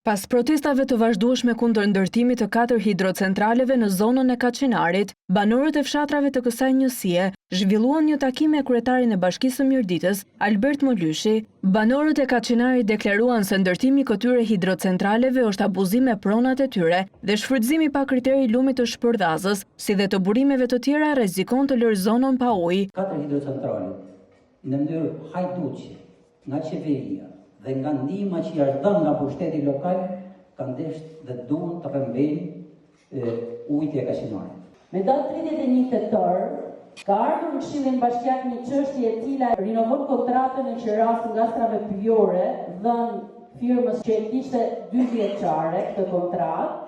Pas protestave të vazhdueshme kundër ndërtimit të 4 hidrocentraleve në zonën e Kaçinarit, banorët e fshatrave të kësaj njësie zhvilluan një takim me kryetarin e Bashkisë së Mirditës, Albert Molyshi. Banorët e Kaçinarit deklaruan se ndërtimi i këtyre hidrocentraleve është abuzim me pronat e tyre dhe shfrytëzimi pa kriteri i lumit të shpërndazës, si dhe të burimeve të tjera rrezikon të lërë zonën pa ujë. 4 hidrocentrale në mënyrë hajduçe nga qeveria dhe nga ndihma që është dhënë nga pushteti lokal, kanë deshtë dhe duan të rrëmbejnë ujit e Kaçinarit. Me datë 31 tetor, ka ardhur në Këshillin Bashkiak një çështje e cila rinovon kontratën e qeras nga strave pyjore dhënë firmës që kishte 2 vjeçare këtë kontratë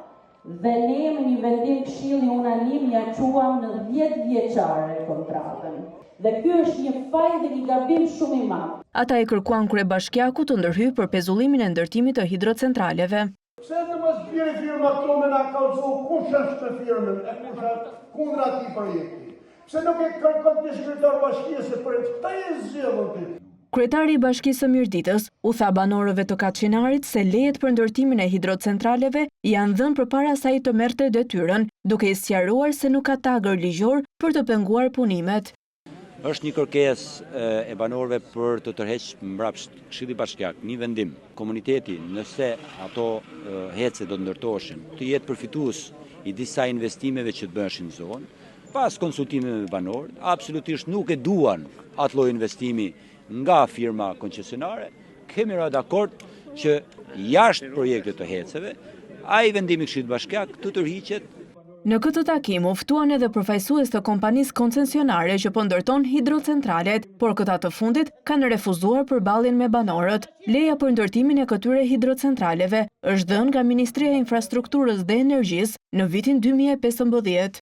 dhe ne me një vendim këshilli unanim ja quam në 10 vjeçare kontratën. Dhe ky është një faj dhe një gabim shumë i madh. Ata e kërkuan kryebashkiakut të ndërhyjë për pezullimin e ndërtimit të hidrocentraleve. Pse të mos bjerë firma këto me na kallëzohu kush është të firmën e kush është kundër atij projekti. Pse nuk e kërkon ti kryetar bashkisë për këta e zgjedhën ti. Kryetari i Bashkisë së Mirditës u tha banorëve të Kaçinarit se lejet për ndërtimin e hidrocentraleve janë dhënë përpara asaj të merrte detyrën, duke i sqaruar se nuk ka tagër ligjor për të penguar punimet. Është një kërkesë e banorëve për të tërheqë mbrapsht Këshilli Bashkiak një vendim. Komuniteti, nëse ato hece do të ndërtoheshin, të jetë përfitues i disa investimeve që të bëheshin në zonë, pas konsultimeve me banorët, absolutisht nuk e duan atë lloj investimi nga firma koncesionare, kemi rënë dakord që jashtë projektit të heceve, ai vendimi i Këshillit Bashkiak të tërhiqet. Në këtë takim u ftuan edhe përfaqësues të kompanisë koncesionare që po ndërton hidrocentralet, por këta të fundit kanë refuzuar përballjen me banorët. Leja për ndërtimin e këtyre hidrocentraleve është dhënë nga Ministria e Infrastrukturës dhe Energjisë në vitin 2015.